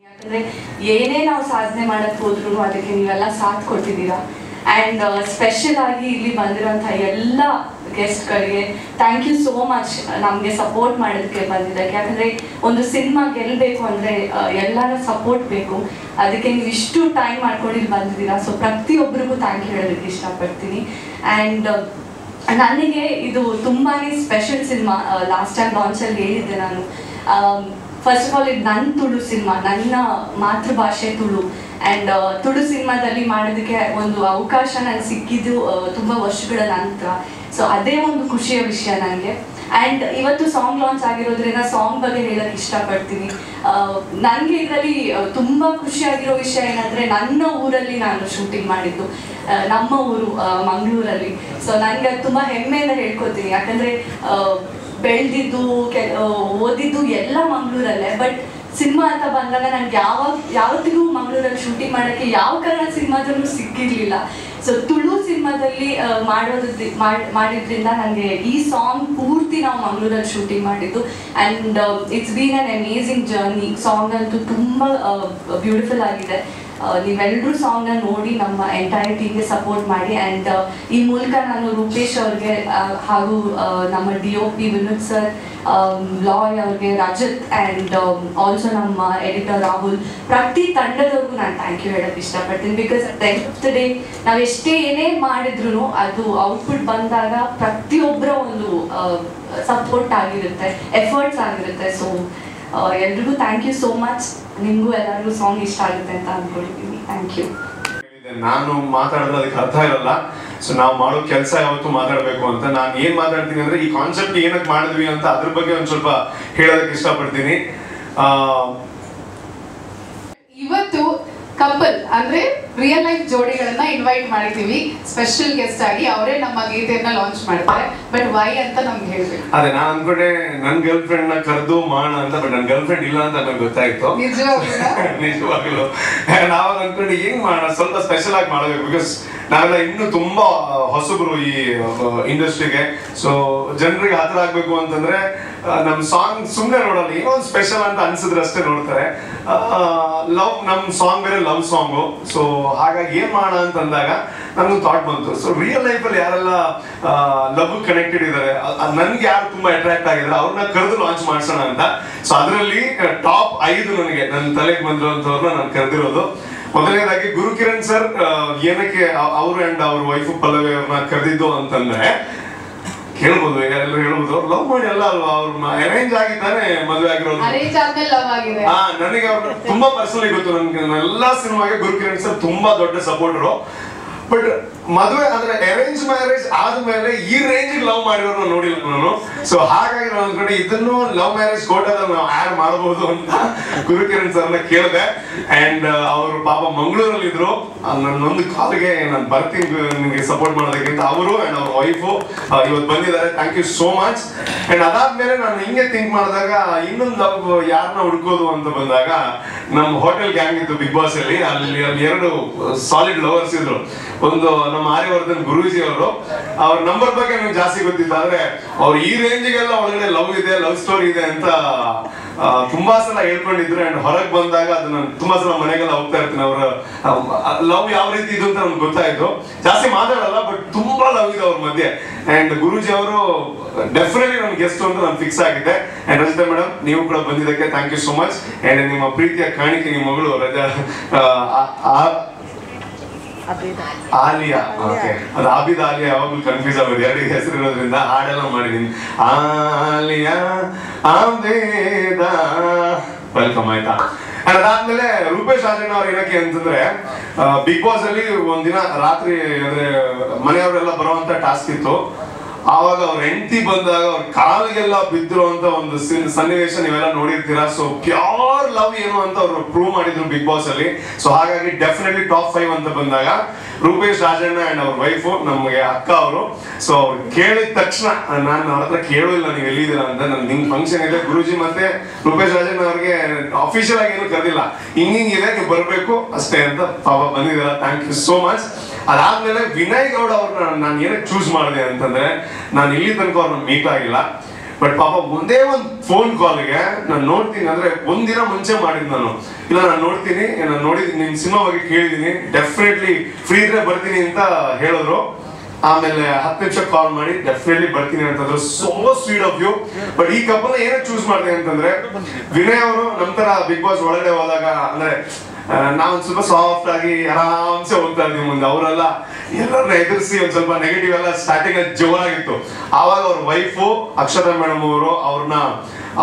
ಯಾಕಂದ್ರೆ ಏನೇ ನಾವು ಸಾಧನೆ ಮಾಡಕ್ ಹೋದ್ರು ಅದಕ್ಕೆ ನೀವೆಲ್ಲ ಸಾಥ್ ಕೊಟ್ಟಿದ್ದೀರಾ. ಆ್ಯಂಡ್ ಸ್ಪೆಷಲ್ ಆಗಿ ಇಲ್ಲಿ ಬಂದಿರೋಂಥ ಎಲ್ಲ ಗೆಸ್ಟ್ಗಳಿಗೆ ಥ್ಯಾಂಕ್ ಯು ಸೋ ಮಚ್, ನಮಗೆ ಸಪೋರ್ಟ್ ಮಾಡೋದಕ್ಕೆ ಬಂದಿದ್ದಕ್ಕೆ. ಯಾಕಂದರೆ ಒಂದು ಸಿನಿಮಾ ಗೆಲ್ಲಬೇಕು ಅಂದರೆ ಎಲ್ಲರ ಸಪೋರ್ಟ್ ಬೇಕು. ಅದಕ್ಕೆ ನೀವು ಇಷ್ಟು ಟೈಮ್ ಮಾಡ್ಕೊಂಡು ಇಲ್ಲಿ ಬಂದಿದ್ದೀರಾ. ಸೊ ಪ್ರತಿಯೊಬ್ಬರಿಗೂ ಥ್ಯಾಂಕ್ ಯು ಹೇಳೋದಕ್ಕೆ ಇಷ್ಟಪಡ್ತೀನಿ. ಆ್ಯಂಡ್ ನನಗೆ ಇದು ತುಂಬಾ ಸ್ಪೆಷಲ್ ಸಿನಿಮಾ. ಲಾಸ್ಟ್ ಟೈಮ್ ಲಾಂಚಲ್ಲಿ ಹೇಳಿದ್ದೆ ನಾನು. ಫಸ್ಟ್ ಆಫ್ ಆಲ್ ಇದು ನನ್ನ ತುಳು ಸಿನಿಮಾ, ನನ್ನ ಮಾತೃಭಾಷೆ ತುಳು. ಆ್ಯಂಡ್ ತುಳು ಸಿನಿಮಾದಲ್ಲಿ ಮಾಡೋದಕ್ಕೆ ಒಂದು ಅವಕಾಶ ನನಗೆ ಸಿಕ್ಕಿದ್ದು ತುಂಬ ವರ್ಷಗಳ ನಂತರ. ಸೊ ಅದೇ ಒಂದು ಖುಷಿಯ ವಿಷಯ ನನಗೆ. ಆ್ಯಂಡ್ ಇವತ್ತು ಸಾಂಗ್ ಲಾಂಚ್ ಆಗಿರೋದ್ರಿಂದ ಸಾಂಗ್ ಬಗ್ಗೆ ಹೇಳೋಕ್ಕೆ ಇಷ್ಟಪಡ್ತೀನಿ. ನನಗೆ ಇದರಲ್ಲಿ ತುಂಬ ಖುಷಿಯಾಗಿರೋ ವಿಷಯ ಏನಂದರೆ, ನನ್ನ ಊರಲ್ಲಿ ನಾನು ಶೂಟಿಂಗ್ ಮಾಡಿದ್ದು, ನಮ್ಮ ಊರು ಮಂಗಳೂರಲ್ಲಿ. ಸೊ ನನಗೆ ತುಂಬ ಹೆಮ್ಮೆಯಿಂದ ಹೇಳ್ಕೊತೀನಿ. ಯಾಕಂದರೆ ಬೆಳೆದಿದ್ದು ಓದಿದ್ದು ಎಲ್ಲ ಮಂಗಳೂರಲ್ಲೇ. ಬಟ್ ಸಿನಿಮಾ ಅಂತ ಬಂದಾಗ ನನಗೆ ಯಾವತ್ತಿಗೂ ಮಂಗಳೂರಲ್ಲಿ ಶೂಟಿಂಗ್ ಮಾಡೋಕ್ಕೆ ಯಾವ ಕನ್ನಡ ಸಿನಿಮಾದಲ್ಲೂ ಸಿಕ್ಕಿರಲಿಲ್ಲ. ಸೊ ತುಳು ಸಿನಿಮಾದಲ್ಲಿ ಮಾಡಿದ್ರಿಂದ ನನಗೆ ಈ ಸಾಂಗ್ ಪೂರ್ತಿ ನಾವು ಮಂಗಳೂರಲ್ಲಿ ಶೂಟಿಂಗ್ ಮಾಡಿದ್ದು. And it's been an amazing journey. Song ಅಂತೂ ತುಂಬ ಬ್ಯೂಟಿಫುಲ್ ಆಗಿದೆ. ನೀವೆಲ್ಲರೂ ಸಾಂಗ್ನ ನೋಡಿ ನಮ್ಮ ಎಂಟೈರ್ ಟೀಮ್ಗೆ ಸಪೋರ್ಟ್ ಮಾಡಿ. ಆ್ಯಂಡ್ ಈ ಮೂಲಕ ನಾನು ರೂಪೇಶ್ ಅವ್ರಿಗೆ ಹಾಗೂ ನಮ್ಮ DOP ವಿನೋದ್ ಸರ್, ಲಾಯ್ ಅವ್ರಿಗೆ, ರಜತ್, ಆ್ಯಂಡ್ ಆಲ್ಸೋ ನಮ್ಮ ಎಡಿಟರ್ ರಾಹುಲ್, ಪ್ರತಿ ತಂಡದವ್ರಿಗೂ ನಾನು ಥ್ಯಾಂಕ್ ಯು ಹೇಳೋಕ್ಕೆ ಇಷ್ಟಪಡ್ತೀನಿ. Because at the end of the day ನಾವು ಏನೇ ಮಾಡಿದ್ರು ಅದು ಔಟ್ಪುಟ್ ಬಂದಾಗ ಪ್ರತಿಯೊಬ್ಬರ ಒಂದು ಸಪೋರ್ಟ್ ಆಗಿರುತ್ತೆ, ಎಫರ್ಟ್ಸ್ ಆಗಿರುತ್ತೆ. ಸೊ ಎಲ್ರಿಗೂ ಥ್ಯಾಂಕ್ ಯು ಸೋ ಮಚ್. ನಿಮಗೂ ಎಲ್ಲರಿಗೂ ಸಾಂಗ್ ಇಷ್ಟ ಆಗುತ್ತೆ ಅಂತ ಅಂದ್ಕೊಳ್ತೀನಿ. Thank you. ನಾನು ಮಾತಾಡಿದ್ರೆ ಅದಕ್ಕೆ ಅರ್ಥ ಇರಲ್ಲ. ಸೊ ನಾವು ಮಾಡೋ ಕೆಲಸ ಯಾವತ್ತೂ ಮಾತಾಡಬೇಕು ಅಂತ. ನಾನು ಏನ್ ಮಾತಾಡ್ತೀನಿ ಅಂದ್ರೆ, ಈ ಕಾನ್ಸೆಪ್ಟ್ ಏನಕ್ಕೆ ಮಾಡಿದ್ವಿ ಅಂತ ಅದ್ರ ಬಗ್ಗೆ ಒಂದು ಸ್ವಲ್ಪ ಹೇಳೋದಕ್ಕೆ ಇಷ್ಟಪಡ್ತೀನಿ. ಇವತ್ತು ಕಪಲ್ ಅಂದ್ರೆ ರಿಯಲ್ ಲೈಫ್ ಜೋಡಿಗಳನ್ನ ಇನ್ವೈಟ್ ಮಾಡಿದೀವಿ ಸ್ಪೆಷಲ್ ಗೆಸ್ಟ್ ಆಗಿ. ಅವರೇ ನಮ್ಮ ಗೀತೆಯನ್ನ ಲಾಂಚ್ ಮಾಡ್ತಾರೆ. ಬಟ್ ವೈ ಅಂತ ನಮ್ಗೆ ಹೇಳ್ಬೇಕು. ಅದೇ ನಾನು ಅನ್ಕೊಂಡೆ ನನ್ ಗರ್ಲ್ ಫ್ರೆಂಡ್ ನ ಕರೆದು ಮಾಡೋಣ ಅಂತ. ಬಟ್ ನನ್ ಗರ್ಲ್ ಫ್ರೆಂಡ್ ಇಲ್ಲ ಅಂತ ನನಗೆ ಗೊತ್ತಾಯ್ತು. ನಿಜವಾಗ್ಲೂ ನಾವಾಗ ಅನ್ಕೊಂಡೆ ಹೆಂಗ್ ಮಾಡೋಣ, ಸ್ವಲ್ಪ ಸ್ಪೆಷಲ್ ಆಗಿ ಮಾಡಬೇಕು. ಬಿಕಾಸ್ ನಾವೆಲ್ಲ ಇನ್ನು ತುಂಬಾ ಹೊಸಬರು ಈ ಇಂಡಸ್ಟ್ರಿಗೆ. ಸೊ ಜನರಿಗೆ ಹತ್ರ ಆಗ್ಬೇಕು ಅಂತಂದ್ರೆ ನಮ್ ಸಾಂಗ್ ಸುಮ್ಮನೆ ನೋಡಲ್ಲ, ಏನೋ ಒಂದು ಸ್ಪೆಷಲ್ ಅಂತ ಅನ್ಸಿದ್ರೆ ಅಷ್ಟೇ ನೋಡ್ತಾರೆ. ಲವ್, ನಮ್ ಸಾಂಗ್ ಬೇರೆ ಲವ್ ಸಾಂಗು. ಸೊ ಹಾಗಾಗಿ ಏನ್ ಮಾಡೋಣ ಅಂತ ಅಂದಾಗ ನನ್ಗೆ ಥಾಟ್ ಬಂತು. ಸೊ ರಿಯಲ್ ಲೈಫ್ ಅಲ್ಲಿ ಯಾರೆಲ್ಲ ಲವ್ ಕನೆಕ್ಟೆಡ್ ಇದಾರೆ, ನನ್ಗೆ ಯಾರು ತುಂಬಾ ಅಟ್ರಾಕ್ಟ್ ಆಗಿದ್ದಾರೆ ಅವ್ರನ್ನ ಕರೆದು ಲಾಂಚ್ ಮಾಡ್ಸೋಣ ಅಂತ. ಸೊ ಅದರಲ್ಲಿ ಟಾಪ್ 5 ನನಗೆ ನನ್ನ ತಲೆಗೆ ಬಂದಿರೋಂಥವ್ರನ್ನ ನಾನು ಕರೆದಿರೋದು. ಮೊದಲನೇದಾಗಿ ಗುರುಕಿರಣ್ ಸರ್. ಏನಕ್ಕೆ ಅವರು ಅಂಡ್ ಅವ್ರ ವೈಫ್ ಪಲ್ಲವಿ ಅವ್ರನ್ನ ಕರೆದಿದ್ದು ಅಂತಂದ್ರೆ, ಕೇಳ್ಬೋದು, ಈಗ ಎಲ್ಲರೂ ಹೇಳ್ಬೋದು ಅವ್ರು ಲವ್ ಮಾಡಿ ಅಲ್ಲ ಅಲ್ವಾ, ಅವ್ರ ಅರೇಂಜ್ ಆಗಿದ್ದಾನೆ ಮದುವೆ ಆಗಿರೋದು. ನನಗೆ ಅವ್ರ ತುಂಬಾ ಪರ್ಸನಲಿ ಗೊತ್ತು. ನನ್ಗೆ ಎಲ್ಲಾ ಸಿನಿಮಾಗೆ ಗುರುಕಿರಣ್ ಸರ್ ತುಂಬಾ ದೊಡ್ಡ ಸಪೋರ್ಟರು. ಬಟ್ ಮದುವೆ ಅಂದ್ರೆ ಅರೇಂಜ್ ಮ್ಯಾರೇಜ್ ಆದ್ಮೇಲೆ ಈ ರೇಂಜ್ ಲವ್ ಮಾಡಿರೋರು ನೋಡಿಲ್ಲ ನಾನು. ಸೊ ಹಾಗಾಗಿ ನಾನು ಅನ್ಕೊಂಡೆ ಇದನ್ನು ಲವ್ ಮ್ಯಾರೇಜ್ ಕೋಟಾದಲ್ಲಿ ನಾವು ಆಡ್ ಮಾಡಬಹುದು ಅಂತ ಗುರುಕಿರಣ್ ಸರ್ನ ಕೇಳಿದೆ. ಅಂಡ್ ಅವರು ಪಾಪ ಮಂಗಳೂರಲ್ಲಿ ಇದ್ರು. ನನ್ನೊಂದು ಕಾಲ್ಗೆ ನಾನು ಬರ್ತೀನಿ ನಿಮಗೆ ಸಪೋರ್ಟ್ ಮಾಡೋದಕ್ಕಿಂತ ಅವರು ಅಂಡ್ ಅವ್ರ ವೈಫು ಇವತ್ತು ಬಂದಿದ್ದಾರೆ. Thank you so much. And ಅದಾದ್ಮೇಲೆ ನಾನು ಹಿಂಗೆ ಥಿಂಕ್ ಮಾಡಿದಾಗ ಇನ್ನೊಂದು ಲವ್ ಯಾರನ್ನ ಹುಡ್ಕೋದು ಅಂತ ಬಂದಾಗ ನಮ್ಮ ಹೋಟೆಲ್ ಗ್ಯಾಂಗ್ ಇತ್ತು ಬಿಗ್ ಬಾಸ್ ಅಲ್ಲಿ. ಅಲ್ಲಿ 2 ಸಾಲಿಡ್ ಲವರ್ಸ್ ಇದ್ರು. ಒಂದು ನಮ್ಮ ಆರ್ಯವರ್ಧನ್ ಗುರೂಜಿ ಅವರು. ಅವ್ರ ನಂಬರ್ ಬಗ್ಗೆ ನಮ್ಗೆ ಜಾಸ್ತಿ ಗೊತ್ತಿತ್ತು. ಆದ್ರೆ ಅವ್ರು ಈ ರೇಂಜಿಗೆಲ್ಲ ಒಳಗಡೆ ಲವ್ ಇದೆ, ಲವ್ ಸ್ಟೋರಿ ಇದೆ ಅಂತ ತುಂಬಾ ಸಲ ಹೇಳ್ಕೊಂಡಿದ್ರು. ಅಂಡ್ ಹೊರಗೆ ಬಂದಾಗ ಅದನ್ನ ತುಂಬಾ ಸಲ ಮನೆಗೆಲ್ಲ ಹೋಗ್ತಾ ಇರ್ತೀನಿ. ಅವ್ರ ಲವ್ ಯಾವ ರೀತಿ ಇದು ಅಂತ ನಮ್ಗೆ ಗೊತ್ತಾಯ್ತು. ಜಾಸ್ತಿ ಮಾತಾಡಲ್ಲ, ಬಟ್ ತುಂಬಾ ಲವ್ ಇದೆ ಅವ್ರ ಮಧ್ಯೆ. ಅಂಡ್ ಗುರೂಜಿ ಅವರು ಡೆಫಿನೆಟ್ಲಿ ನನ್ ಗೆಸ್ಟ್ ಅಂತ ನಾನು ಫಿಕ್ಸ್ ಆಗಿದ್ದೆ. ಅಂಡ್ ರಜಿತಾ ಮೇಡಮ್, ನೀವು ಕೂಡ ಬಂದಿದ್ದಕ್ಕೆ thank you so much. And ನಿಮ್ಮ ಪ್ರೀತಿಯ ಕಾಣಿಕೆ ನಿಮ್ಮ ಮಗಳು ಆಲಿಯಾ. ಓಕೆ, ಅದು ಆಬಿದ್ ಆಲಿಯಾ ಯಾವಾಗಲೂ ಕನ್ಫ್ಯೂಸ್ ಆಗೋದು, 2 ಹೆಸರು ಇರೋದ್ರಿಂದ ಹಾಡೆಲ್ಲ ಮಾಡಿದೀನಿ. ಆಲಿಯಾ ಆಬೇದ ವೆಲ್ಕಮ್, ಆಯ್ತಾ. ಅಂಡ್ ಅದಾದ್ಮೇಲೆ ರೂಪೇಶ್ ರಾಜಣ್ಣ ಅವ್ರು ಏನಕ್ಕೆ ಅಂತಂದ್ರೆ, ಬಿಗ್ ಬಾಸ್ ಅಲ್ಲಿ ಒಂದಿನ ರಾತ್ರಿ ಅಂದ್ರೆ ಮನೆಯವರೆಲ್ಲ ಬರುವಂತ ಟಾಸ್ಕ್ ಇತ್ತು. ಆವಾಗ ಅವ್ರ ಹೆಂಡತಿ ಬಂದಾಗ ಅವ್ರ ಕಾಲಿಗೆಲ್ಲ ಬಿದ್ದಿರುವಂತ ಒಂದು ಸನ್ನಿವೇಶ ನೀವೆಲ್ಲ ನೋಡಿರ್ತೀರಾ. ಸೊ ಪ್ಯೂರ್ ಲವ್ ಏನು ಅಂತ ಅವ್ರು ಪ್ರೂವ್ ಮಾಡಿದ್ರು ಬಿಗ್ ಬಾಸ್ ಅಲ್ಲಿ. ಸೊ ಹಾಗಾಗಿ ಡೆಫಿನೆಟ್ಲಿ ಟಾಪ್ 5 ಅಂತ ಬಂದಾಗ ರೂಪೇಶ್ ರಾಜಣ್ಣ ಅಂಡ್ ಅವ್ರ ವೈಫು, ನಮಗೆ ಅಕ್ಕ ಅವರು. ಸೊ ಅವ್ರು ಕೇಳಿದ ತಕ್ಷಣ ನಾನು ಅವ್ರ ಹತ್ರ ಕೇಳಿಲ್ಲ ನೀವು ಎಲ್ಲಿದ್ದೀರಾ ಅಂತ. ನನ್ ನಿಂಗ್ ಫಂಕ್ಷನ್ ಇದೆ, ಗುರುಜಿ ಮತ್ತೆ ರೂಪೇಶ್ ರಾಜಣ್ಣ ಅವ್ರಿಗೆ ಅಫಿಷಿಯಲ್ ಆಗಿ ಏನು ಕರೆದಿಲ್ಲ, ಹಿಂಗಿದೆ ನೀವು ಬರ್ಬೇಕು ಅಷ್ಟೇ ಅಂತ ಪಾಪ ಬಂದಿದ್ದೀರಾ. Thank you so much. ಅದಾದ್ಮೇಲೆ ವಿನಯ್ ಗೌಡ ಅವ್ರನ್ನ ನಾನು ಏನಕ್ಕೆ ಚೂಸ್ ಮಾಡಿದೆ ಅಂತಂದ್ರೆ, ನಾನು ಇಲ್ಲಿ ತನಕ ಅವ್ರನ್ನ ಮೀಟ್ ಆಗಿಲ್ಲ, ಬಟ್ ಪಾಪ ಒಂದೇ ಒಂದು ಫೋನ್ ಕಾಲ್ಗೆ ನಾನು ನೋಡ್ತೀನಿ ಅಂದ್ರೆ ಒಂದಿನ ಮುಂಚೆ ಮಾಡಿದ್ ನಾನು, ಇಲ್ಲ ನಾನು ನೋಡ್ತೀನಿ, ನಾನು ನೋಡಿದ್ದೀನಿ, ನಿಮ್ ಸಿನಿಮಾ ಬಗ್ಗೆ ಕೇಳಿದೀನಿ, ಡೆಫಿನೆಟ್ಲಿ ಫ್ರೀ ಇದ್ರೆ ಬರ್ತೀನಿ ಅಂತ ಹೇಳಿದ್ರು. ಆಮೇಲೆ 10 ನಿಮಿಷ ಕಾಲ್ ಮಾಡಿ ಡೆಫಿನೆಟ್ಲಿ ಬರ್ತೀನಿ ಅಂತಂದ್ರು. So sweet of you. But ಈ ಕಪಲ್ ಏನಕ್ಕೆ ಚೂಸ್ ಮಾಡಿದೆ ಅಂತಂದ್ರೆ, ವಿನಯ್ ಅವರು ನಮ್ ತರ ಬಿಗ್ ಬಾಸ್ ಒಳಗಡೆ ಹೋದಾಗ ಅಂದ್ರೆ ನಾವೊಂದ್ ಸ್ವಲ್ಪ ಸಾಫ್ಟ್ ಆಗಿ ಆರಾಮ್ಸೆ ಹೋಗ್ತಾ ಇದ್ವಿ ಮುಂದೆ, ಅವರೆಲ್ಲ ಎಲ್ಲರನ್ನ ಎದುರಿಸಿ ಒಂದ್ ಸ್ವಲ್ಪ ನೆಗೆಟಿವ್ ಎಲ್ಲ ಸ್ಟಾರ್ಟಿಂಗ್ ಜೋರಾಗಿತ್ತು. ಆವಾಗ ಅವ್ರ ವೈಫು ಅಕ್ಷತಾ ಮೇಡಮ್ ಅವರು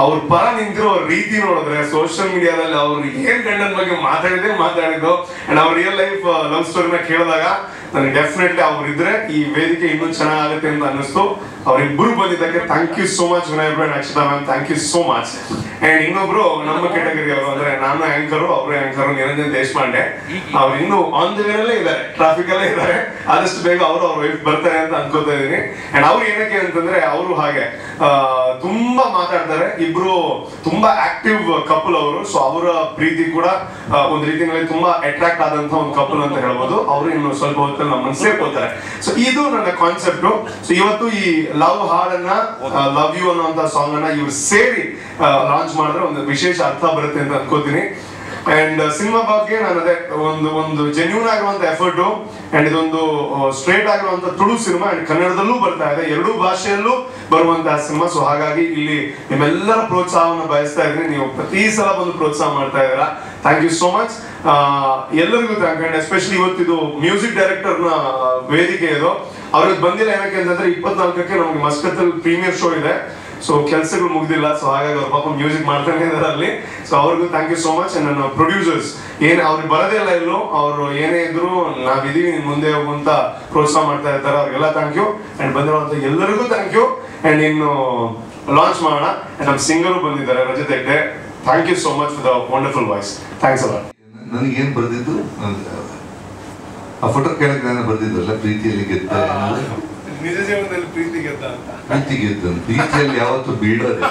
ಅವ್ರ ಪರ ನಿಂತಿರೋ ರೀತಿ ನೋಡಿದ್ರೆ, ಸೋಷಿಯಲ್ ಮೀಡಿಯಾದಲ್ಲಿ ಅವ್ರು ಏನ್ ಗಂಡನ ಬಗ್ಗೆ ಮಾತಾಡಿದ್ದು ಅಂಡ್ ಅವ್ರ ರಿಯಲ್ ಲೈಫ್ ಲವ್ ಸ್ಟೋರಿನ ಕೇಳಿದಾಗ ನನಗೆ ಡೆಫಿನೆಟ್ಲಿ ಅವ್ರಿದ್ರೆ ಈ ವೇದಿಕೆ ಇನ್ನೂ ಚೆನ್ನಾಗುತ್ತೆ ಅಂತ ಅನ್ನಿಸ್ತು. ಅವ್ರಿಬ್ರು ಬಂದಿದ್ದಕ್ಕೆ thank you so much Vinay and Akshata ma'am, thank you so much. And ಇನ್ನೊಬ್ರು ನಮ್ಮ ಕೆಟಗರಿ ಅವರು ಅಂದ್ರೆ ನಾನು ಆಂಕರು, ಅವರೇ ಆಂಕರು, ನಿರಂಜನ್ ದೇಶಪಾಂಡೆ. ಅವ್ರು ಇನ್ನೂ ಆನ್ ದಿ ವೇನಲ್ಲೇ ಇದ್ದಾರೆ, ಟ್ರಾಫಿಕ್ ಅಲ್ಲೇ ಇದ್ದಾರೆ. ಆದಷ್ಟು ಬೇಗ ಅವ್ರ ವೈಫ್ ಬರ್ತಾರೆ ಅಂತ ಅನ್ಕೋತಾ ಇದೀನಿ. ಅಂಡ್ ಅವ್ರು ಏನಕ್ಕೆ ಅಂತಂದ್ರೆ, ಅವರು ಹಾಗೆ ತುಂಬಾ ಮಾತಾಡ್ತಾರೆ, ಇಬ್ರು ತುಂಬಾ ಆಕ್ಟಿವ್ ಕಪಲ್ ಅವರು. ಸೊ ಅವರ ಪ್ರೀತಿ ಕೂಡ ಒಂದ್ ರೀತಿಯಲ್ಲಿ ತುಂಬಾ ಅಟ್ರಾಕ್ಟ್ ಆದಂತ ಒಂದು ಕಪಲ್ ಅಂತ ಹೇಳ್ಬೋದು. ಅವರು ಇನ್ನು ಸ್ವಲ್ಪ ಹೊತ್ತಲ್ಲಿ ನಮ್ಮನ್ನು ಸೇರ್ಕೊಳ್ತಾರೆ. ಸೊ ಇದು ನನ್ನ ಕಾನ್ಸೆಪ್ಟ್. ಸೊ ಇವತ್ತು ಈ ಲವ್ ಹಾಡನ್ನ, ಲವ್ ಯು ಅನ್ನುವಂತ ಸಾಂಗ್ ಅನ್ನ ಇವ್ರು ಸೇರಿ ಲಾಂಚ್ ಮಾಡಿದ್ರೆ ಒಂದು ವಿಶೇಷ ಅರ್ಥ ಬರುತ್ತೆ ಅಂತ ಅನ್ಕೋತೀನಿ. ಅಂಡ್ ಸಿನಿಮಾ ಬಗ್ಗೆ ನಾನು ಅದೇ ಒಂದು ಜೆನ್ಯೂನ್ ಆಗಿರುವಂತ ಎಫರ್ಟ್, ಅಂಡ್ ಇದೊಂದು ಸ್ಟ್ರೇಟ್ ಆಗಿರುವಂತ ತುಳು ಸಿನಿಮಾ, ಅಂಡ್ ಕನ್ನಡದಲ್ಲೂ ಬರ್ತಾ ಇದೆ, ಎರಡೂ ಭಾಷೆಯಲ್ಲೂ ಬರುವಂತಹ ಸಿನಿಮಾ. ಸೊ ಹಾಗಾಗಿ ಇಲ್ಲಿ ನಿಮ್ಮೆಲ್ಲರ ಪ್ರೋತ್ಸಾಹವನ್ನು ಬಯಸ್ತಾ ಇದ್ದೀನಿ. ನೀವು ಪ್ರತಿ ಸಲ ಬಂದು ಪ್ರೋತ್ಸಾಹ ಮಾಡ್ತಾ ಇದ್ದೀರಾ. Thank you so much. ಎಲ್ಲರಿಗೂ ಥ್ಯಾಂಕ್. ಅಂಡ್ ಎಸ್ಪೆಷಲಿ ಇವತ್ತಿದು ಮ್ಯೂಸಿಕ್ ಡೈರೆಕ್ಟರ್ ನ ವೇದಿಕೆ ಇದು. ಅವ್ರಿಗೆ ಬಂದಿಲ್ಲ ಏನಕ್ಕೆ ಅಂತಂದ್ರೆ 24ಕ್ಕೆ ನಮ್ಗೆ ಮಸ್ಕತ್ತಲ್ಲಿ ಪ್ರೀಮಿಯರ್ ಶೋ ಇದೆ. ಸೊ ಕೆಲಸಗಳು ಮುಗ್ದಿಲ್ಲ. ಸೊ ಹಾಗಾಗಿ ಅವ್ರ ಪಾಪ ಮ್ಯೂಸಿಕ್ ಮಾಡ್ತಾನೆ ಇದಾರೆ ಅಲ್ಲಿ. ಸೊ ಅವ್ರಿಗೂ ಥ್ಯಾಂಕ್ ಯು ಸೋ ಮಚ್. ನನ್ನ ಪ್ರೊಡ್ಯೂಸರ್ಸ್ ಅವ್ರಿಗೆ ಬರೋದೇ ಇಲ್ಲ ಇಲ್ಲೂ, ಅವರು ಏನೇ ಇದ್ರು ನಾವಿದೀವಿ, ನಿಮ್ ಮುಂದೆ ಹೋಗುವಂತ ಪ್ರೋತ್ಸಾಹ ಮಾಡ್ತಾ ಇರ್ತಾರೆ. ಅವ್ರಿಗೆಲ್ಲ ಥ್ಯಾಂಕ್ ಯು. ಅಂಡ್ ಬಂದಿರುವಂತ ಎಲ್ಲರಿಗೂ ಥ್ಯಾಂಕ್ ಯು. ಅಂಡ್ ಇನ್ನು ಲಾಂಚ್ ಮಾಡೋಣ. ಅಂಡ್ ನಮ್ಮ ಸಿಂಗರು ಬಂದಿದ್ದಾರೆ, Rajat Hegde. Thank you so much for the wonderful voice. Thanks ಅಲ್ಲ. ನನಗೇನು ಬರ್ದಿದ್ದು, ಆ ಫೋಟೋ ಕೆಳಗೆ ನಾನು ಬರ್ದಿದ್ದಲ್ಲ, ಪ್ರೀತಿಯಲ್ಲಿ ಗೆದ್ದ, ನಿಜ ಜೀವನದಲ್ಲಿ ಪ್ರೀತಿ ಗೆದ್ದ ಅಂತ. ಪ್ರೀತಿ ಗೆದ್ದ, ಪ್ರೀತಿಯಲ್ಲಿ ಯಾವತ್ತೂ ಬೀಳೋದೆ,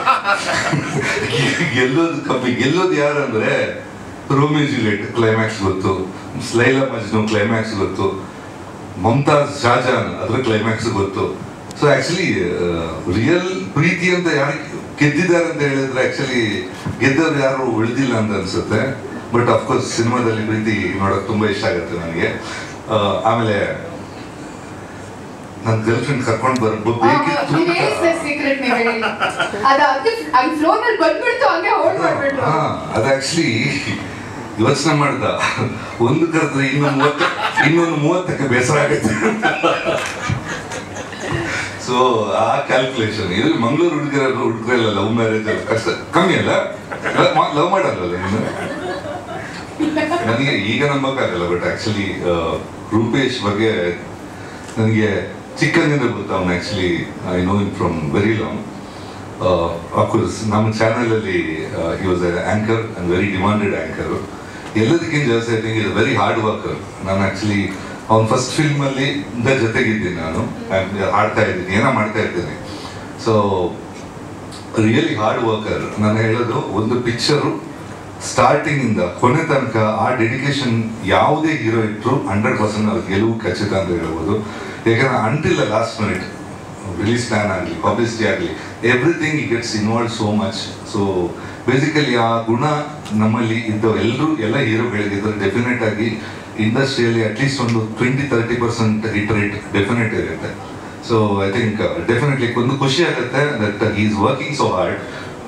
ಗೆಲ್ಲೋದು ಯಾರಂದ್ರೆ ರೋಮಿಯೋ ಜೂಲಿಯಟ್ ಕ್ಲೈಮ್ಯಾಕ್ಸ್ ಗೊತ್ತು, ಲೈಲಾ ಮಜ್ನು ಕ್ಲೈಮ್ಯಾಕ್ಸ್ ಗೊತ್ತು, ಮಮತಾಜ್ ಶಾಜಾನ್ ಅದ್ರ ಕ್ಲೈಮ್ಯಾಕ್ಸ್ ಗೊತ್ತು. ಸೊ ಆಕ್ಚುಲಿ ರಿಯಲ್ ಪ್ರೀತಿ ಅಂತ ಯಾರು ಗೆದ್ದಿದ್ದಾರೆ ಅಂತ ಹೇಳಿದ್ರೆ ಆಕ್ಚುಲಿ ಗೆದ್ದವ್ರು ಯಾರು ಉಳಿದಿಲ್ಲ ಅಂತ ಅನ್ಸುತ್ತೆ. ಬಟ್ ಅಫ್ಕೋರ್ಸ್ ಸಿನಿಮಾದಲ್ಲಿ ಪ್ರೀತಿ ನೋಡೋಕೆ ತುಂಬಾ ಇಷ್ಟ ಆಗುತ್ತೆ ನನಗೆ. ಆಮೇಲೆ ನನ್ನ ಗರ್ಲ್ ಫ್ರೆಂಡ್ ಕರ್ಕೊಂಡು ಬರ್ಬೇಕಿತ್ತು. ಅದು ಆಕ್ಚುಲಿ ಯೋಚನೆ ಮಾಡ್ದ, ಒಂದು ಕರೆದ್ರೆ ಇನ್ನೊಂದು 30ಕ್ಕೆ ಬೇಸರ ಆಗುತ್ತೆ. ಸೊ ಆ ಕ್ಯಾಲ್ಕುಲೇಷನ್ ಇದು ಮಂಗಳೂರು ಹುಡುಗರೆಲ್ಲ ಲವ್ ಮ್ಯಾರೇಜ್ ಅಲ್ಲ ಕಷ್ಟ ಕಮ್ಮಿ ಅಲ್ಲ, ಲವ್ ಮಾಡಲ್ಲ ಇನ್ನು. ನನಗೆ ಈಗ ನಂಬಕ್ಕಾಗಲ್ಲ, ಬಟ್ ಆಕ್ಚುಲಿ ರೂಪೇಶ್ ಬಗ್ಗೆ ನನಗೆ ಚಿಕ್ಕಂದಿನ ಗೊತ್ತು. ಅವನು actually I know in from very long. Of course ನಮ್ಮ ಚಾನಲಲ್ಲಿ he was anchor and very demanded anchor. ಎಲ್ಲದಕ್ಕಿಂತ ಜಾಸ್ತಿ I think is very hard worker. ನಾನು ಆಕ್ಚುಲಿ ಅವ್ನ ಫಸ್ಟ್ ಫಿಲ್ಮಲ್ಲಿ ಜೊತೆಗಿದ್ದೀನಿ, ನಾನು ಹಾಡ್ತಾ ಇದ್ದೀನಿ, ಏನೋ ಮಾಡ್ತಾ ಇದ್ದೀನಿ. So really hard worker. ನಾನು ಹೇಳೋದು, ಒಂದು ಪಿಕ್ಚರು ಸ್ಟಾರ್ಟಿಂಗ್ ಇಂದ ಕೊನೆ ತನಕ ಆ ಡೆಡಿಕೇಶನ್ ಯಾವುದೇ ಹೀರೋ ಇಟ್ಟರು 100% ಅವ್ರ ಗೆಲುವು ಖಚಿತ ಅಂತ ಹೇಳ್ಬೋದು. ಯಾಕಂದ್ರೆ until the last minute release plan ಆಗಲಿ, ಪಬ್ಲಿಸಿಟಿ ಆಗಲಿ, ಎವ್ರಿಥಿಂಗ್ ಈ gets involve so much. So basically ಆ ಗುಣ ನಮ್ಮಲ್ಲಿ ಇದ್ದವು ಎಲ್ಲ ಹೀರೋಗಳಿಗಿದ್ರೆ ಡೆಫಿನೆಟ್ ಆಗಿ ಇಂಡಸ್ಟ್ರಿಯಲ್ಲಿ ಅಟ್ಲೀಸ್ಟ್ ಒಂದು 20-30% ಹಿಟ್ ರೇಟ್ ಡೆಫಿನೆಟ್ ಇರುತ್ತೆ. ಸೊ ಐ ಥಿಂಕ್ ಡೆಫಿನೆಟ್ಲಿ ಒಂದು ಖುಷಿ ಆಗುತ್ತೆ that he is working so hard.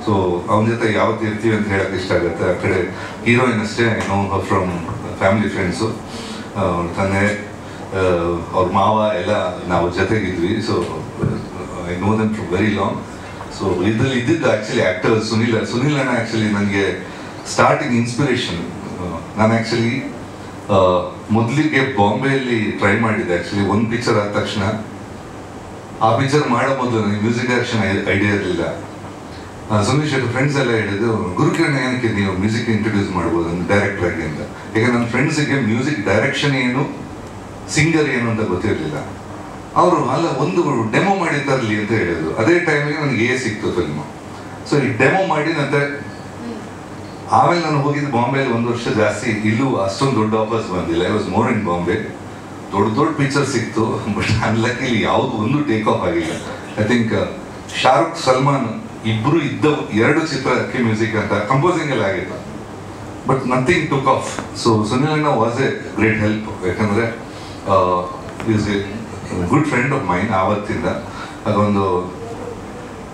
So ಅವನ ಜೊತೆ ಯಾವತ್ತು ಇರ್ತೀವಿ ಅಂತ ಹೇಳಕ್ ಇಷ್ಟ ಆಗುತ್ತೆ. ಆ ಕಡೆ ಹೀರೋಯಿನ್ ಅಷ್ಟೇ, I know from family friends, ತಂದೆ, ಅವ್ರ ಮಾವ ಎಲ್ಲ ನಾವು ಜೊತೆಗಿದ್ವಿ. So I know them from very long. So ಇದರಲ್ಲಿ ಇದ್ದಿದ್ದು ಆ್ಯಕ್ಚುಲಿ ಆ್ಯಕ್ಟರ್ ಸುನಿಲ್ ಅಣ್ಣ ಆ್ಯಕ್ಚುಲಿ ನನಗೆ ಸ್ಟಾರ್ಟಿಂಗ್ ಇನ್ಸ್ಪಿರೇಷನ್. ನಾನು ಆ್ಯಕ್ಚುಲಿ ಮೊದಲಿಗೆ ಬಾಂಬೆಯಲ್ಲಿ ಟ್ರೈ ಮಾಡಿದ್ದೆ. ಆ್ಯಕ್ಚುಲಿ ಒಂದು ಪಿಕ್ಚರ್ ಆದ ತಕ್ಷಣ ಆ ಪಿಕ್ಚರ್ ಮಾಡೋ ಮೊದಲು ನನಗೆ ಮ್ಯೂಸಿಕ್ ಡೈರೆಕ್ಷನ್ ಐಡಿಯಾ ಇರಲಿಲ್ಲ. ಸುನೀಲ್ ಶೆಟ್ಟಿ ಫ್ರೆಂಡ್ಸ್ ಎಲ್ಲ ಹೇಳಿದ್ದು, ಗುರುಕಿರಣ್ ಏನಕ್ಕೆ ನೀವು ಮ್ಯೂಸಿಕ್ ಇಂಟ್ರೊಡ್ಯೂಸ್ ಮಾಡ್ಬೋದು ಡೈರೆಕ್ಟರ್ ಆಗಿ ಅಂತ. ಈಗ ನನ್ನ ಫ್ರೆಂಡ್ಸಿಗೆ ಮ್ಯೂಸಿಕ್ ಡೈರೆಕ್ಷನ್ ಏನು, ಸಿಂಗರ್ ಏನು ಅಂತ ಗೊತ್ತಿರಲಿಲ್ಲ. ಅವರು ಅಲ್ಲ ಒಂದು ಡೆಮೋ ಮಾಡಿ ತರಲಿ ಅಂತ ಹೇಳಿದ್ರು. ಅದೇ ಟೈಮಿಗೆ ನನಗೆ ಸಿಕ್ತು ಫಿಲ್ಮು. ಸೊ ಈ ಡೆಮೋ ಮಾಡಿ ನಂತರ ಆಮೇಲೆ ನಾನು ಹೋಗಿದ್ದು ಬಾಂಬೆಯಲ್ಲಿ 1 ವರ್ಷ ಜಾಸ್ತಿ. ಇಲ್ಲೂ ಅಷ್ಟೊಂದು ದೊಡ್ಡ ಆಫರ್ಸ್ ಬಂದಿಲ್ಲ. I was more in Bombay. ದೊಡ್ಡ ದೊಡ್ಡ ಪಿಕ್ಚರ್ ಸಿಕ್ತು, ಬಟ್ ಅನ್ಲಕ್ಕಿಲಿ ಯಾವುದು ಒಂದು ಟೇಕ್ ಆಫ್ ಆಗಿಲ್ಲ. ಐ ಥಿಂಕ್ ಶಾರುಖ್ ಸಲ್ಮಾನ್ ಇಬ್ರು ಇದ್ದ 2 ಚಿತ್ರಕ್ಕೆ ಮ್ಯೂಸಿಕ್ ಅಂತ ಕಂಪೋಸಿಂಗ್ ಎಲ್ಲ ಆಗಿತ್ತು, but nothing took off. So Sunil ಅಣ್ಣ ವಾಸ್ ಎ ಗ್ರೇಟ್ ಹೆಲ್ಪ್, ಯಾಕಂದರೆ is a good friend of mine. ಆವತ್ತಿಂದ ಅದೊಂದು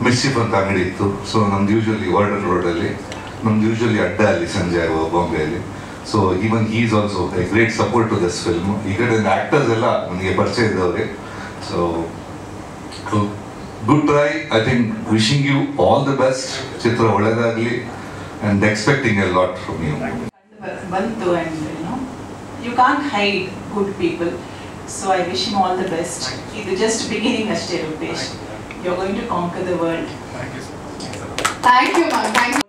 ಮಿಸ್ಚಿಫ್ ಅಂತ ಅಂಗಡಿ ಇತ್ತು. ಸೊ ನಮ್ದು ಯೂಶ್ವಲಿ ವಾರ್ಡರ್ ರೋಡಲ್ಲಿ, ನಮ್ದು ಯೂಶ್ವಲಿ ಅಡ್ಡ ಅಲ್ಲಿ ಸಂಜೆ ಬಾಂಬೆಯಲ್ಲಿ. So even he is also a great support to this film. ಈ ಕಡೆ ಆ್ಯಕ್ಟರ್ಸ್ ಎಲ್ಲ ನನಗೆ ಪರಿಚಯ ಇದ್ದವ್ರೆ. So good try. I think wishing you all the best. ಚಿತ್ರ ಒಳ್ಳೆಯದಾಗಲಿ and expecting a lot from you. Bantu, and you can't hide good people. So I wish him all the best. It's just beginning ashte, Rupesh. You're going to conquer the world. Thank you, ma'am. Thank you.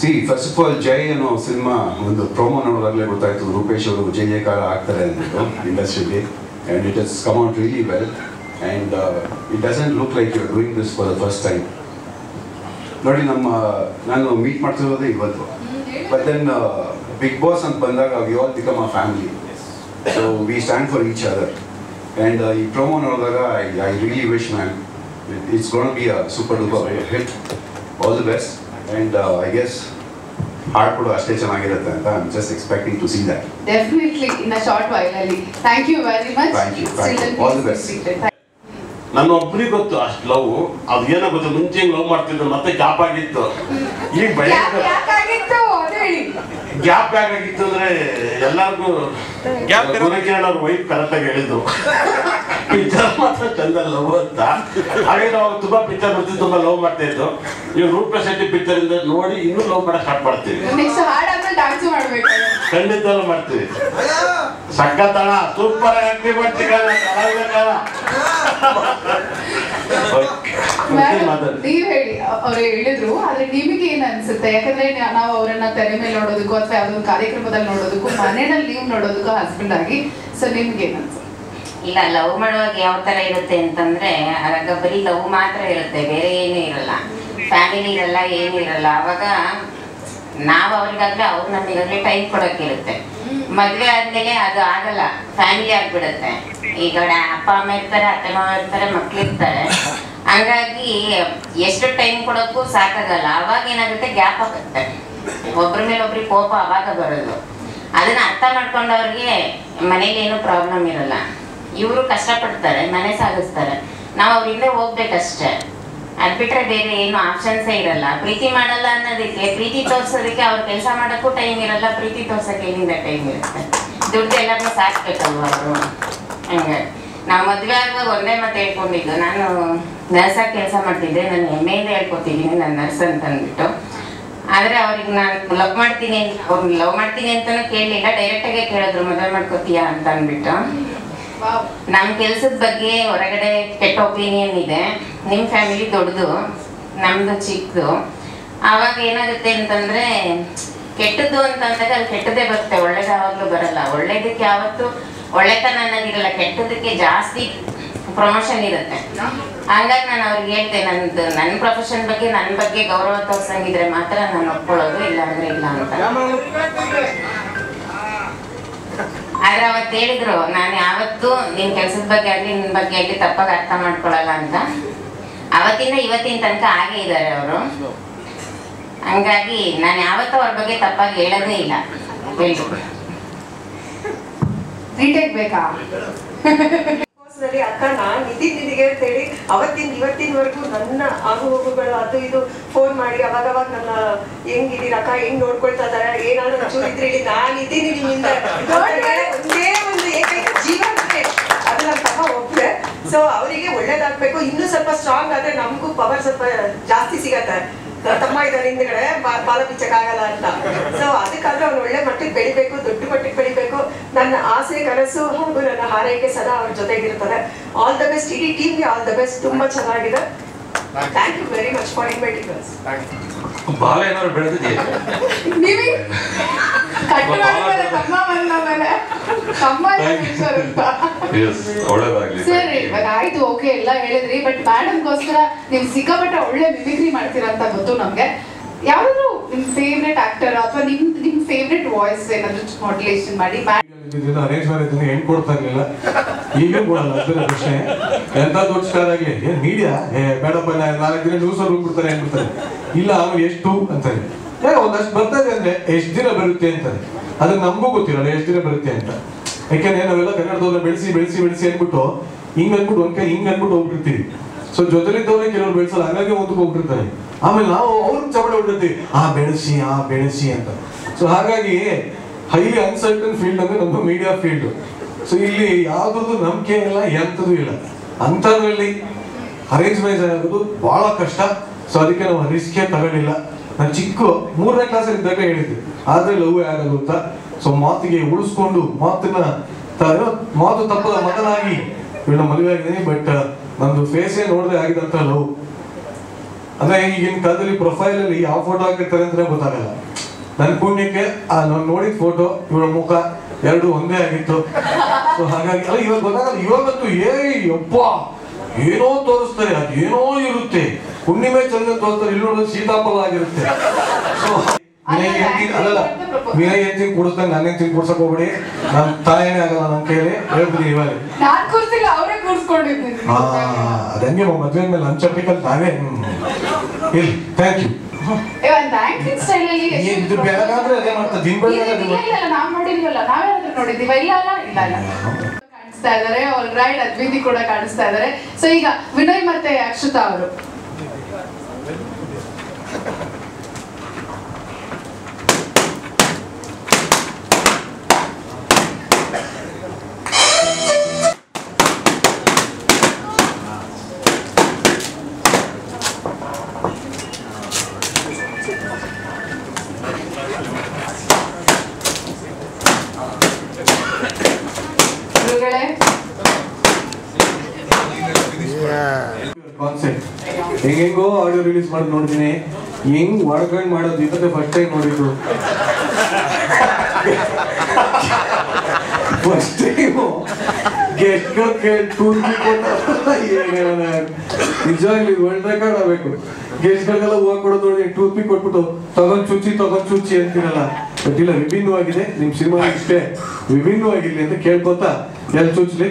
See, first of all, Jai ಅನ್ನೋ cinema ಒಂದು promo ನೋಡೋದಾಗಲೇ ಗೊತ್ತಾಯ್ತು ರೂಪೇಶ್ ಅವರು ಜಯಕಾರ ಆಗ್ತಾರೆ ಅಂದ್ಬಿಟ್ಟು ಇಂಡಸ್ಟ್ರಿಗೆ, and it has come out really well, and it doesn't look like you're doing this for the first time. ನೋಡಿ, ನಾನು meet ಮಾಡ್ತಿರೋದೇ ಇವತ್ತು, ಬಟ್ ದೆನ್ ಬಿಗ್ ಬಾಸ್ ಅಂತ ಬಂದಾಗ we all become a family. So we stand for each other, and ಈ promo ನೋಡಿದಾಗ I really wish man it's gonna be a super duper hit. All the best, and I guess ಹಾಡ್ ಕೂಡ ಅಷ್ಟೇ ಚೆನ್ನಾಗಿರುತ್ತೆ ಅಂತ I am just expecting to see that. Definitely in a short while ಅಲ್ಲಿ. Thank you very much. Thank you, all the best. ನನ್ನ ಒಬ್ಬರಿಗೆ ಗೊತ್ತು ಅಷ್ಟು ಲವ್, ಅದು ಏನೋ ಗೊತ್ತು, ಮುಂಚೆ ಲವ್ ಮಾಡ್ತಿದ್ರು ಮತ್ತೆ ಗ್ಯಾಪ್ ಆಗಿತ್ತು. ಈಗ ಭಯಂಕರ ಗ್ಯಾಪ್ ಯಾಕಾಗಿತ್ತು ಅಂದ್ರೆ ಎಲ್ಲರಿಗೂ ಗುಣಕಿರಣ್ ಅವ್ರ ವೈಫ್ ಕರೆಕ್ಟ್ ಆಗಿ ಹೇಳಿದ್ರು ಪಿಕ್ಚರ್ ಮಾತ್ರ ಚಂದ ಲವ್ ಅಂತ. ಹಾಗೆ ನಾವು ತುಂಬಾ ಪಿಕ್ಚರ್ ಬರ್ತೀವಿ, ತುಂಬಾ ಲವ್ ಮಾಡ್ತಾ ಇದ್ದು. ಈಗ ರೂಪೇಶ್ ಶೆಟ್ಟಿ ಪಿಕ್ಚರ್ ಇಂದ ನೋಡಿ ಇನ್ನೂ ಲವ್ ಮಾಡಕ್ ಸ್ಟಾರ್ಟ್ ಮಾಡ್ತೀವಿ. ಖಂಡಿತವೂ ಮಾಡ್ತೀವಿ. ಸಕ್ಕತ್ತಣ, ಸೂಪರ್ ಆಗಿ ಮಾಡ್ತೀವಿ. ನೀವ್ ಹೇಳಿ, ಅವ್ರು ಹೇಳಿದ್ರು, ಆದ್ರೆ ನಿಮಗೆ ಏನ್ ಅನ್ಸುತ್ತೆ? ಯಾಕಂದ್ರೆ ನಾವು ಅವರನ್ನ ತೆರೆ ಮೇಲೆ ನೋಡೋದಕ್ಕೂ ಅಥವಾ ಯಾವ್ದೊಂದು ಕಾರ್ಯಕ್ರಮದಲ್ಲಿ ನೋಡೋದಕ್ಕೂ, ಮನೆಯಲ್ಲಿ ನೀವು ನೋಡೋದಕ್ಕೂ ಹಸ್ಬೆಂಡ್ ಆಗಿ, ಸೊ ನಿಮ್ಗೆ ಏನ್ ಅನ್ಸುತ್ತೆ? ಇಲ್ಲ, ಲವ್ ಮಾಡುವಾಗ ಯಾವ ತರ ಇರುತ್ತೆ ಅಂತಂದ್ರೆ ಆಗ ಬರೀ ಲವ್ ಮಾತ್ರ ಇರುತ್ತೆ, ಬೇರೆ ಏನೂ ಇರಲ್ಲ, ಫ್ಯಾಮಿಲಿ ಇರಲ್ಲ, ಏನೂ ಇರಲ್ಲ. ಅವಾಗ ನಾವು ಅವ್ರಿಗಾಗ್ಲೇ ಅವ್ರು ನಮಗಾಗ್ಲೇ ಟೈಮ್ ಕೊಡೋಕ್ಕಿರುತ್ತೆ. ಮದ್ವೆ ಆದ್ಮೇಲೆ ಅದು ಆಗಲ್ಲ, ಫ್ಯಾಮಿಲಿ ಆಗ್ಬಿಡುತ್ತೆ. ಈಗ ಅಪ್ಪ ಅಮ್ಮ ಇರ್ತಾರೆ, ಅತ್ತೆ ಮಾವ ಇರ್ತಾರೆ, ಮಕ್ಳಿರ್ತಾರೆ. ಹಂಗಾಗಿ ಎಷ್ಟು ಟೈಮ್ ಕೊಡೋಕ್ಕೂ ಸಾಕಾಗಲ್ಲ. ಅವಾಗ ಏನಾಗುತ್ತೆ, ಗ್ಯಾಪ್ ಆಗುತ್ತೆ, ಒಬ್ರ ಮೇಲೆ ಒಬ್ರಿಗೆ ಕೋಪ ಅವಾಗ ಬರೋದು. ಅದನ್ನ ಅರ್ಥ ಮಾಡ್ಕೊಂಡವ್ರಿಗೆ ಮನೇಲಿ ಏನೂ ಪ್ರಾಬ್ಲಮ್ ಇರಲ್ಲ. ಇವರು ಕಷ್ಟಪಡ್ತಾರೆ, ಮನೆ ಸಾಗಿಸ್ತಾರೆ, ನಾವು ಅವ್ರ ಹಿಂದೆ ಹೋಗ್ಬೇಕಷ್ಟೇ. ಅದು ಬಿಟ್ರೆ ಬೇರೆ ಏನು ಆಪ್ಷನ್ಸೇ ಇರಲ್ಲ. ಪ್ರೀತಿ ಮಾಡಲ್ಲ ಅನ್ನೋದಕ್ಕೆ, ಪ್ರೀತಿ ತೋರ್ಸೋದಕ್ಕೆ ಅವ್ರು ಕೆಲಸ ಮಾಡೋಕ್ಕೂ ಟೈಮ್ ಇರಲ್ಲ, ಪ್ರೀತಿ ತೋರ್ಸೋಕೆ ಏನಿಂದ ಟೈಮ್ ಇರುತ್ತೆ. ದುಡ್ಡು ಎಲ್ಲರನ್ನೂ ಸಾಕ್ಬೇಕಲ್ವ ಅವರು. ಹಂಗೆ ನಾವು ಮದುವೆ ಆಗುವಾಗ ಒಂದೇ ಮತ್ತೆ ಹೇಳ್ಕೊಂಡಿದ್ದು, ನಾನು ನರ್ಸಾಗಿ ಕೆಲಸ ಮಾಡ್ತಿದ್ದೆ, ನಾನು ಹೆಮ್ಮೆಯಿಂದ ಹೇಳ್ಕೊತಿದ್ದೀನಿ ನಾನು ನರ್ಸ್ ಅಂತ ಅಂದ್ಬಿಟ್ಟು. ಆದರೆ ಅವ್ರಿಗೆ ನಾನು ಲವ್ ಮಾಡ್ತೀನಿ, ಅವ್ರಿಗೆ ಲವ್ ಮಾಡ್ತೀನಿ ಅಂತಲೂ ಕೇಳಲಿಲ್ಲ, ಡೈರೆಕ್ಟಾಗೆ ಕೇಳಿದ್ರು ಮದುವೆ ಮಾಡ್ಕೋತೀಯಾ ಅಂತ ಅಂದ್ಬಿಟ್ಟು. ನಮ್ಮ ಕೆಲಸದ ಬಗ್ಗೆ ಹೊರಗಡೆ ಕೆಟ್ಟ ಒಪಿನಿಯನ್ ಇದೆ, ನಿಮ್ಮ ಫ್ಯಾಮಿಲಿ ದೊಡ್ಡದು, ನಮ್ಮದು ಚಿಕ್ಕದು. ಆವಾಗ ಏನಾಗುತ್ತೆ ಅಂತಂದರೆ, ಕೆಟ್ಟದ್ದು ಅಂತಂದಾಗ ಅಲ್ಲಿ ಕೆಟ್ಟದೇ ಬರುತ್ತೆ, ಒಳ್ಳೇದು ಯಾವಾಗಲೂ ಬರಲ್ಲ. ಒಳ್ಳೇದಕ್ಕೆ ಯಾವತ್ತು ಒಳ್ಳೆತನ ಅನ್ನೋದಿರಲ್ಲ, ಕೆಟ್ಟದಕ್ಕೆ ಜಾಸ್ತಿ ಪ್ರಮೋಷನ್ ಇರುತ್ತೆ. ಹಾಗಾಗಿ ನಾನು ಅವ್ರಿಗೆ ಹೇಳ್ತೆ, ನನ್ನ ಪ್ರೊಫೆಷನ್ ಬಗ್ಗೆ, ನನ್ನ ಬಗ್ಗೆ ಗೌರವ ತೋರ್ಸಂಗಿದ್ರೆ ಮಾತ್ರ ನಾನು ಒಪ್ಕೊಳ್ಳೋದು, ಇಲ್ಲ ಅಂದರೆ ಇಲ್ಲ ಅಂತ. ಆದ್ರೆ ಅವತ್ತು ಹೇಳಿದ್ರು, ನಾನು ಯಾವತ್ತೂ ನಿನ್ನ ಕೆಲಸದ ಬಗ್ಗೆ ಆಗಲಿ ನಿನ್ನ ಬಗ್ಗೆ ಆಗಲಿ ತಪ್ಪಾಗಿ ಅರ್ಥ ಮಾಡ್ಕೊಳ್ಳಲ್ಲ ಅಂತ. ಅವತ್ತಿಂದ ಇವತ್ತಿನ ತನಕ ಹಾಗೇ ಇದ್ದಾರೆ ಅವರು. ಹಂಗಾಗಿ ನಾನು ಯಾವತ್ತೂ ಅವ್ರ ಬಗ್ಗೆ ತಪ್ಪಾಗಿ ಹೇಳೋದೇ ಇಲ್ಲ. ರೀಟೇಕ್ ಬೇಕಾ? ಅಕ್ಕ ನಾನ್ ನಿಧಿಗೆ ಅಂತೇಳಿ ಅವತ್ತಿಂದ ಇವತ್ತಿನವರೆಗೂ ನನ್ನ ಆಗು ಹೋಗುಗಳು ಅದು ಇದು ಫೋನ್ ಮಾಡಿ ಅವಾಗ ನನ್ನ ಹೆಂಗಿದ್ದೀರ ಅಕ್ಕ, ಹೆಂಗ್ ನೋಡ್ಕೊಳ್ತಾ ಇದಾರೆ, ಏನಾದ್ರು ಒಂಚೂರು ಇದ್ರೆ ಹೇಳಿ, ನಾನು ಇದ್ದೀನಿ ನಿಮ್ಮಿಂದ, ಒಂದೇ ಒಂದು ಏಕೈಕ ಜೀವ ಅಂದ್ರೆ ಅದು ನನ್ನ ತಮ್ಮ ಒಬ್ರೆ. ಸೊ ಅವರಿಗೆ ಒಳ್ಳೇದಾಗ್ಬೇಕು, ಇನ್ನೂ ಸ್ವಲ್ಪ ಸ್ಟ್ರಾಂಗ್ ಆದ್ರೆ ನಮಗೂ ಪವರ್ ಸ್ವಲ್ಪ ಜಾಸ್ತಿ ಸಿಗತ್ತೆ. ತಮ್ಮ ಇದ್ದಾರೆ ಹಿಂದ್ಗಡೆ, ಬಾಲ ಬಿಚ್ಚಕ್ಕಾಗಲ್ಲ ಅಂತ. ಸೊ ಅದಕ್ಕಾದ್ರೆ ಅವ್ನು ಒಳ್ಳೆ ಮಟ್ಟಿಗೆ ಬೆಳಿಬೇಕು, ದೊಡ್ಡ ಮಟ್ಟಿಗೆ ಬೆಳಿಬೇಕು. ನನ್ನ ಆಸೆ, ಕನಸು ಹಾಗೂ ನನ್ನ ಹಾರೈಕೆ ಸದಾ ಅವ್ರ ಜೊತೆಗಿರ್ತದೆ. ಆಲ್ ದ ಬೆಸ್ಟ್, ಇಡೀ ಟೀಮ್ಗೆ ಆಲ್ ದ ಬೆಸ್ಟ್. ತುಂಬಾ ಚೆನ್ನಾಗಿದೆ. Thank you very much for inviting us. ಬಾಲ ಏನಾದ್ರು ಬೆಳೆದಿದೆಯಾ? ಸರಿ, ಇವಾಗ ಆಯ್ತು, ಓಕೆ ಎಲ್ಲ ಹೇಳಿದ್ರಿ. ಬಟ್ ಮೇಡಮ್ಗೋಸ್ಕರ ನೀವು ಸಿಕ್ಕಾಪಟ್ಟೆ ಒಳ್ಳೆ ಮಿಮಿಕ್ರಿ ಮಾಡ್ತೀರಾ ಅಂತ ಗೊತ್ತು ನಮ್ಗೆ. ಯಾವ್ದಾದ್ರು ನಿಮ್ ಫೇವ್ರೆಟ್ ಆಕ್ಟರ್ ಅಥವಾ ನಿಮ್ ಫೇವ್ರೆಟ್ ವಾಯ್ಸ್ ಏನಾದ್ರು ಮಾಡ್ಯುಲೇಷನ್ ಮಾಡಿ ಇದ್ದಿದ್ದರಿಂದ ಅರೇಂಜ್ ಮ್ಯಾರೇಜ್ ಹೆಣ್ಣು ಕೊಡ್ತಾ ಇರ್ಲಿಲ್ಲ, ಈಗಲೂ ಕೊಡಲ್ಲ. ಅದರ ಪ್ರಶ್ನೆ ಎಂತ ದೊಡ್ಡ ಸ್ಟಾರ್ ಆಗಲಿ ಏನ್ ಮೀಡಿಯಾ ಬೇಡಪ್ಪ 4 ದಿನ ನ್ಯೂಸ್ ಅವ್ರು ಬಿಡ್ತಾರೆ ಅಂದ್ಬಿಡ್ತಾರೆ. ಇಲ್ಲ ಅವ್ನು ಎಷ್ಟು ಅಂತಾರೆ, ಒಂದಷ್ಟು ಬರ್ತದೆ ಅಂದ್ರೆ ಎಷ್ಟು ದಿನ ಬರುತ್ತೆ ಅಂತಾರೆ. ಅದನ್ನ ನಮಗೂ ಗೊತ್ತಿರಲ್ಲ ಎಷ್ಟು ದಿನ ಬರುತ್ತೆ ಅಂತ. ಯಾಕೆಂದ್ರೆ ನಾವೆಲ್ಲ ಕನ್ನಡದವ್ರನ್ನ ಬೆಳೆಸಿ ಬೆಳೆಸಿ ಬೆಳೆಸಿ ಅಂದ್ಬಿಟ್ಟು ಹಿಂಗ್ ಅಂದ್ಬಿಟ್ಟು ಒಂದ್ ಕೈ ಹಿಂಗ್ ಅಂದ್ಬಿಟ್ಟು ಹೋಗ್ಬಿಡ್ತೀವಿ. ಸೊ ಜೊತೆಲಿದ್ದವ್ರೆ ಕೆಲವ್ರು ಬೆಳೆಸಲ್ಲ, ಹಾಗಾಗಿ ಒಂದು ಹೋಗ್ಬಿಡ್ತಾರೆ. ಆಮೇಲೆ ನಾವು ಅವ್ರಿಗೆ ಚಪಡೆ ಹೊಡ್ತೀವಿ ಬೆಳೆಸಿ ಅಂತ. ಸೊ ಹಾಗಾಗಿ ಹೈಲಿ ಅನ್ಸರ್ಟನ್ ಫೀಲ್ಡ್ ಅಂದ್ರೆ ನಮ್ಮ ಮೀಡಿಯಾ ಫೀಲ್ಡ್. ಸೊ ಇಲ್ಲಿ ಯಾವ್ದು ನಂಬಿಕೆ ಇಲ್ಲ, ಎಂಥದ್ದು ಇಲ್ಲ. ಅಂಥದ್ರಲ್ಲಿ ಅರೇಂಜ್ ಮ್ಯಾರೇಜ್ ಆಗೋದು ಬಹಳ ಕಷ್ಟ. ಸೊ ಅದಕ್ಕೆ ನಾವು ರಿಸ್ಕೇ ತಗೊಳ್ಳಿಲ್ಲ. ನಾನು ಚಿಕ್ಕ 3ನೇ ಕ್ಲಾಸಲ್ಲಿ ಇದ್ದಾಗ ಹೇಳಿದ್ದೆ ಆದ್ರೆ ಲವ್ ಆಗೋದು ಅಂತ. ಸೊ ಮಾತಿಗೆ ಉಳಿಸ್ಕೊಂಡು ಮಾತು ತಪ್ಪದ ಮಗನಾಗಿ ಇವಳ ಮದುವೆ ಆಗಿದ್ದೀನಿ. ಬಟ್ ನಂದು ಫೇಸೇ ನೋಡದೆ ಆಗಿದಂತ ಲವ್. ಅಂದ್ರೆ ಈಗಿನ ಕಾಲದಲ್ಲಿ ಪ್ರೊಫೈಲ್ ಅಲ್ಲಿ ಯಾವ ಫೋಟೋ ಹಾಕಿರ್ತಾರೆ ಅಂತ ಗೊತ್ತಾಗಲ್ಲ. ನನ್ ಪುಣ್ಯಕ್ಕೆ ನಾನು ನೋಡಿದ ಫೋಟೋ ಇವಳ ಮುಖ 2 ಒಂದೇ ಆಗಿತ್ತು. ಸೊ ಹಾಗಾಗಿ ಅಲ್ಲ ಇವಾಗ ಗೊತ್ತಾಗಲ್ಲ. ಇವಾಗಂತೂ ಯಪ್ಪ ಏನೋ ತೋರಿಸ್ತಾರೆ, ಅದೇನೋ ಇರುತ್ತೆ. ಹುಣ್ಣಿಮೆ ಚಂದ ತೋರಿಸ್ತಾರೆ, ಇಲ್ಲಿ ನೋಡೋದು ಸೀತಾಫಲ ಆಗಿರುತ್ತೆ. ಸೊ ವಿನಯ್ ಹೆಂಡತಿ ಕೂಡಿಸ್ದಂಗೆ ನನ್ನ ಹೆಂಡತಿ ಕೂಡ್ಸಕ್ ಹೋಗ್ಬಿಡಿ. ನನ್ ತಾಯಿನೇ ಆಗಲ್ಲ ನನ್ನ ಕೈಯಲ್ಲಿ ಹೇಳ್ಬಿಡಿ. ಇವಾಗ ಅದಂಗೆ ಮದ್ವೆ ಮೇಲೆ ನನ್ನ ಚಪ್ಪಿಕಲ್ ತಾವೇ ಇಲ್ಲ. Thank you. ಇದು ಬೆಳಗಾದ್ರೆ ಅದೇ ಮಾಡ್ತಾ ದಿನ ಕಾಣಿಸ್ತಾ ಇದಾರೆ. ಆಲ್ರೈಟ್, ಅದ್ವಿತಿ ಕೂಡ ಕಾಣಿಸ್ತಾ ಇದಾರೆ. ಸೊ ಈಗ ವಿನಯ್ ಮತ್ತೆ ಅಕ್ಷತಾ ಅವರು ಕಾನ್ಸೆಪ್ಟ್ ಹೆಂಗೋ ಆಡಿಯೋ ರಿಲೀಸ್ ಮಾಡಿ ನೋಡಿದೀನಿ. ಹೆಂಗ್ ಒಡ್ಕೊಂಡ್ ಮಾಡೋದು ಇವತ್ತೇ ಫಸ್ಟ್ ಟೈಮ್ ನೋಡಿದ್ದು. ಫಸ್ಟ್ ಟೈಮು ನಿಜವಾಗ್ಲಿ ವರ್ಲ್ಡ್ ರೆಕಾರ್ಡ್ ಆಗ್ಬೇಕು. ಗೆಸ್ಟ್ಗಳಿಗೆಲ್ಲ ಹೂವು ಕೊಡೋದು ನೋಡಿ ಟೂತ್ ಪಿಕ್ ಕೊಟ್ಬಿಟ್ಟು ತಗೊಂಡ್ ಚುಚ್ಚಿ ಅಂತೀರಲ್ಲ. ಬಟ್ ಇಲ್ಲ, ವಿಭಿನ್ನವಾಗಿದೆ ನಿಮ್ ಸಿನಿಮಾ. ಇಷ್ಟೇ ವಿಭಿನ್ನವಾಗಿರ್ಲಿ ಅಂತ ಕೇಳ್ಕೊತಾ ಎಲ್ಲಿ ಚುಚ್ಚಲಿ.